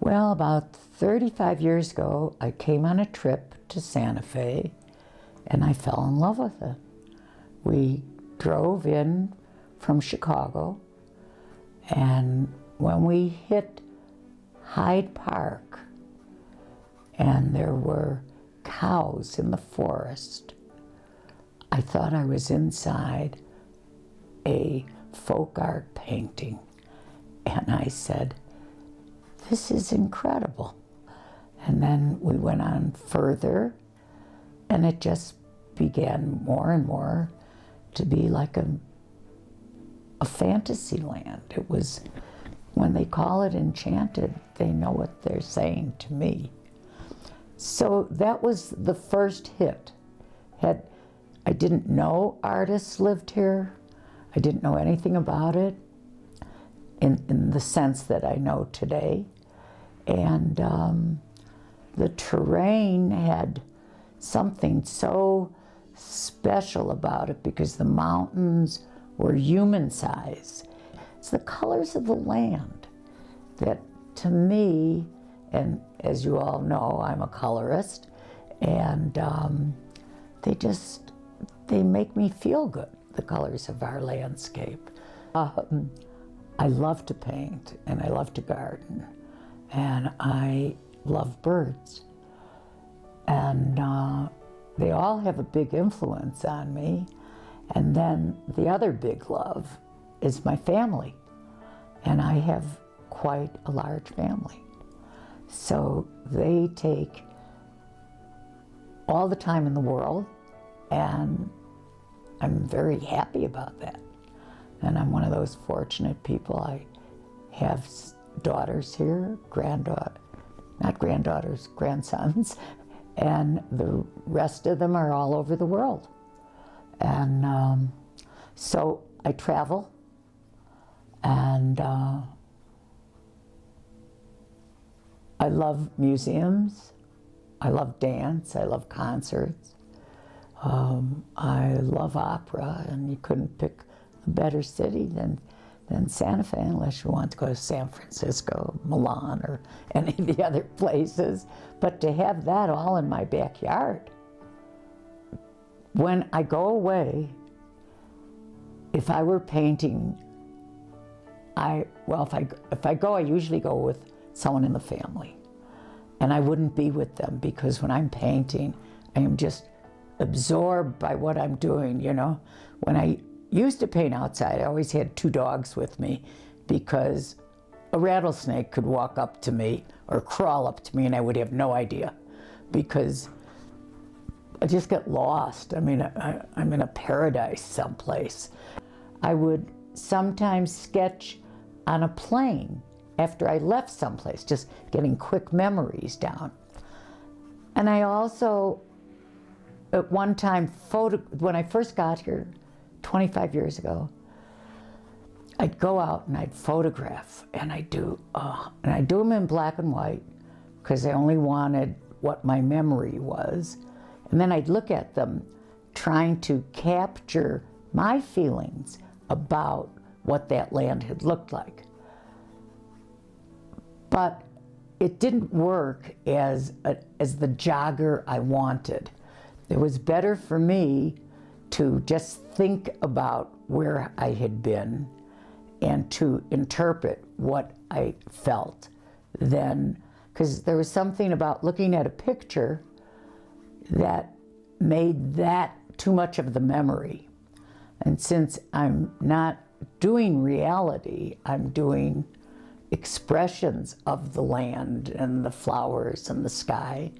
Well, about 35 years ago, I came on a trip to Santa Fe and I fell in love with it. We drove in from Chicago, and when we hit Hyde Park and there were cows in the forest, I thought I was inside a folk art painting. And I said, this is incredible. And then we went on further, and it just began more and more to be like a fantasy land. It was, when they call it enchanted, they know what they're saying to me. So that was the first hit. I didn't know artists lived here. I didn't know anything about it in the sense that I know today. And the terrain had something so special about it because the mountains were human size. It's the colors of the land that, to me, and as you all know, I'm a colorist, and they make me feel good, the colors of our landscape. I love to paint, and I love to garden, and I love birds. And they all have a big influence on me. And then the other big love is my family. And I have quite a large family. So they take all the time in the world, and I'm very happy about that. And I'm one of those fortunate people. I have daughters here, grandsons, and the rest of them are all over the world. And so I travel, and I love museums, I love dance, I love concerts, I love opera, and you couldn't pick a better city than Santa Fe unless you want to go to San Francisco, Milan, or any of the other places. But to have that all in my backyard. When I go away, if I were painting, if I go, I usually go with someone in the family. And I wouldn't be with them because when I'm painting, I am just absorbed by what I'm doing, you know. When I used to paint outside, I always had 2 dogs with me because a rattlesnake could walk up to me or crawl up to me and I would have no idea because I just get lost. I mean, I'm in a paradise someplace. I would sometimes sketch on a plane after I left someplace, just getting quick memories down. And I also, at one time, when I first got here, 25 years ago, I'd go out and I'd photograph, and I'd do them in black and white because I only wanted what my memory was. And then I'd look at them trying to capture my feelings about what that land had looked like. But it didn't work as the jogger I wanted. It was better for me to just think about where I had been and to interpret what I felt then, because there was something about looking at a picture that made that too much of the memory. And since I'm not doing reality, I'm doing expressions of the land and the flowers and the sky.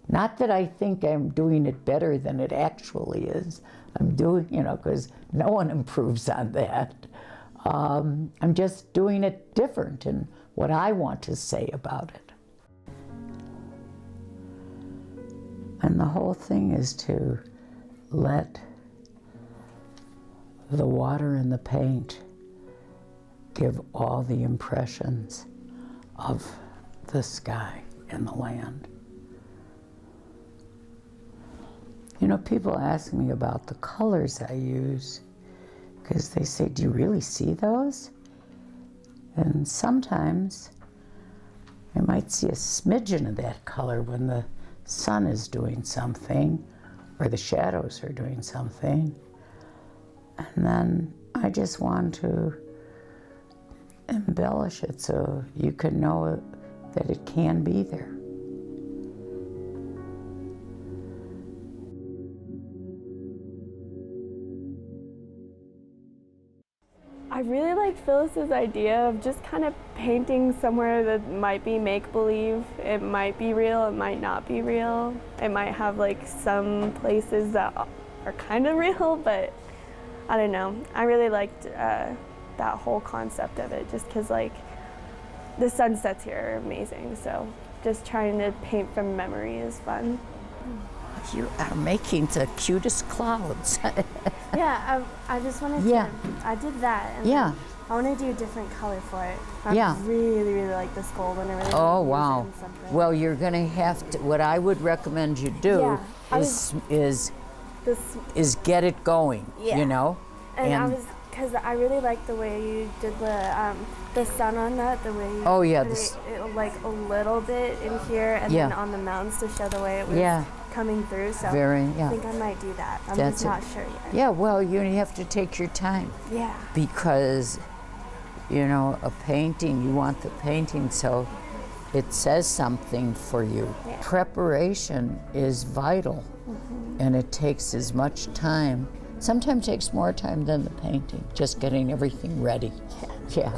Not that I think I'm doing it better than it actually is. I'm doing, because no one improves on that. I'm just doing it different in what I want to say about it. And the whole thing is to let the water and the paint give all the impressions of the sky and the land. People ask me about the colors I use because they say, do you really see those? And sometimes I might see a smidgen of that color when the sun is doing something or the shadows are doing something. And then I just want to embellish it so you can know that it can be there. I really like Phyllis's idea of just kind of painting somewhere that might be make-believe. It might be real, it might not be real. It might have like some places that are kind of real, but I don't know. I really liked that whole concept of it just because like the sunsets here are amazing, so just trying to paint from memory is fun. You are making the cutest clouds. Yeah, I just wanted to, I did that. And Yeah. I want to do a different color for it. I Yeah. really, really like this gold and I really Oh, want to wow. use it in something. Well, you're going to have to, what I would recommend you do Yeah, is get it going, Yeah. you know? And I was, because I really like the way you did the sun on that, the way you Oh, yeah, put it like a little bit in here and then on the mountains to show the way it was coming through. So I think I might do that. I'm just not sure yet. Yeah, well, you have to take your time. Yeah. Because, you know, a painting, you want the painting so it says something for you. Yeah. Preparation is vital, and it takes as much time. Sometimes takes more time than the painting, just getting everything ready. Yeah.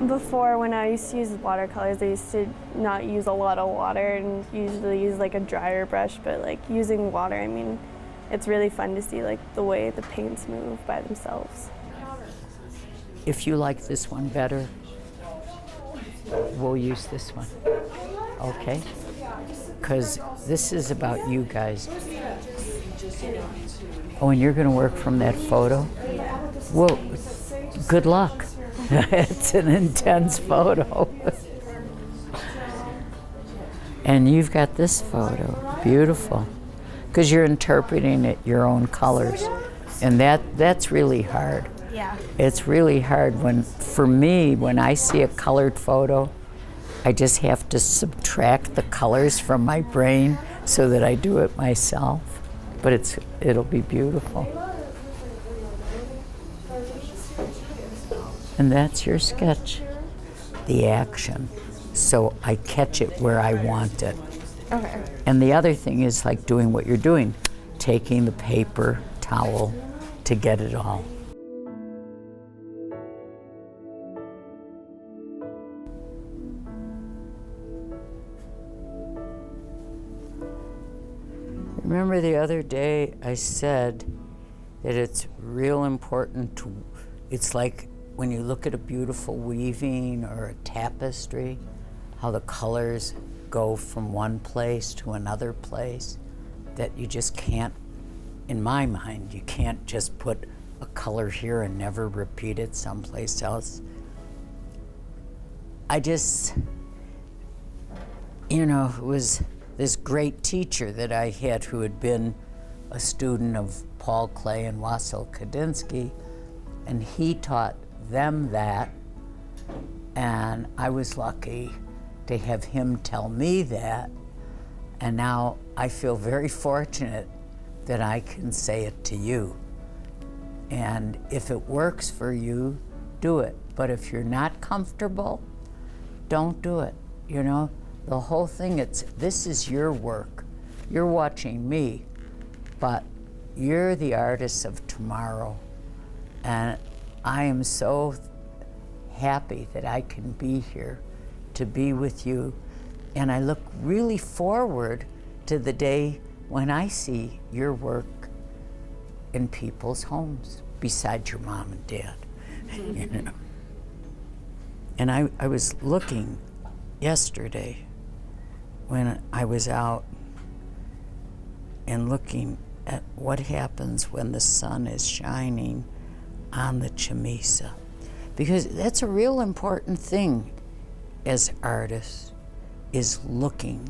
Before, when I used to use watercolors, I used to not use a lot of water and usually use like a drier brush, but like using water, I mean, it's really fun to see like the way the paints move by themselves. If you like this one better, we'll use this one, okay? Because this is about you guys. Oh, and you're gonna work from that photo? Well, good luck. It's an intense photo. And you've got this photo, beautiful. Because you're interpreting it your own colors. And that's really hard. Yeah. It's really hard for me, when I see a colored photo, I just have to subtract the colors from my brain so that I do it myself. But it'll be beautiful. And that's your sketch, the action. So I catch it where I want it. Okay. And the other thing is like doing what you're doing, taking the paper towel to get it all. Remember the other day I said that it's real important it's like when you look at a beautiful weaving or a tapestry, how the colors go from one place to another place, that you just can't, in my mind, you can't just put a color here and never repeat it someplace else. I just, it was this great teacher that I had who had been a student of Paul Klee and Wassel Kandinsky, and he taught them that, and I was lucky to have him tell me that, and now I feel very fortunate that I can say it to you. And if it works for you, do it. But if you're not comfortable, don't do it. The whole thing, this is your work. You're watching me, but you're the artist of tomorrow. And I am so happy that I can be here to be with you. And I look really forward to the day when I see your work in people's homes beside your mom and dad. And I was looking yesterday when I was out and looking at what happens when the sun is shining on the chamisa, because that's a real important thing as artists, is looking,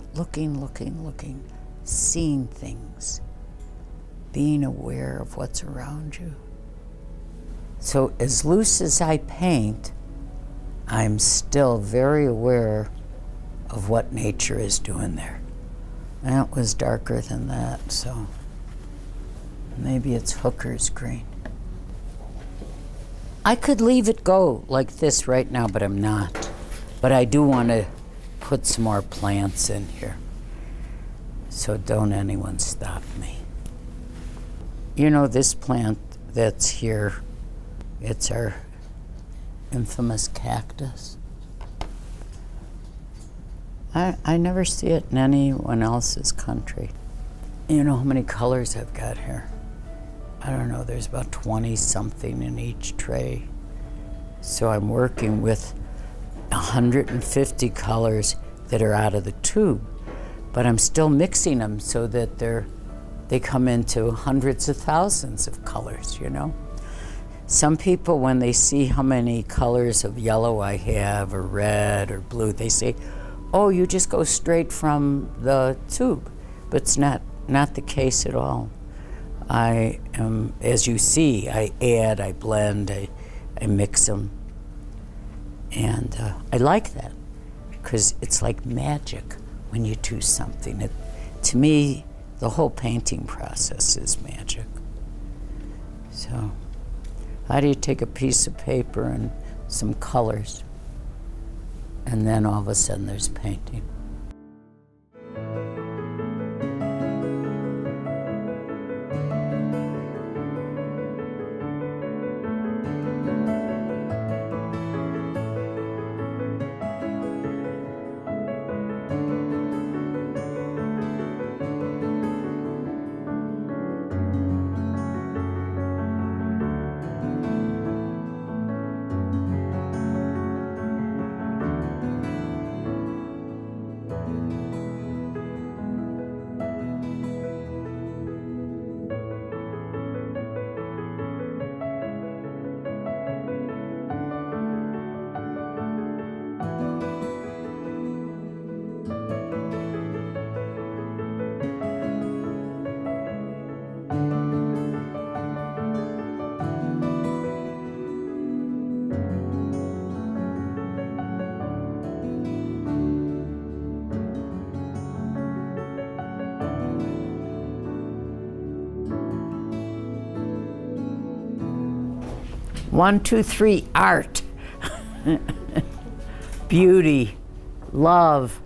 seeing things, being aware of what's around you. So as loose as I paint, I'm still very aware of what nature is doing there. That was darker than that, so maybe it's hooker's green. I could leave it go like this right now, but I'm not. But I do want to put some more plants in here. So don't anyone stop me. You know this plant that's here, it's our infamous cactus. I never see it in anyone else's country. You know how many colors I've got here? I don't know, there's about 20 something in each tray. So I'm working with 150 colors that are out of the tube, but I'm still mixing them so that they come into hundreds of thousands of colors, you know? Some people, when they see how many colors of yellow I have, or red, or blue, they say, oh, you just go straight from the tube. But it's not the case at all. I am, as you see, I add, I blend, I mix them. And I like that, because it's like magic when you do something. To me, the whole painting process is magic. So, how do you take a piece of paper and some colors, and then all of a sudden there's painting? One, two, three, art. Beauty, love,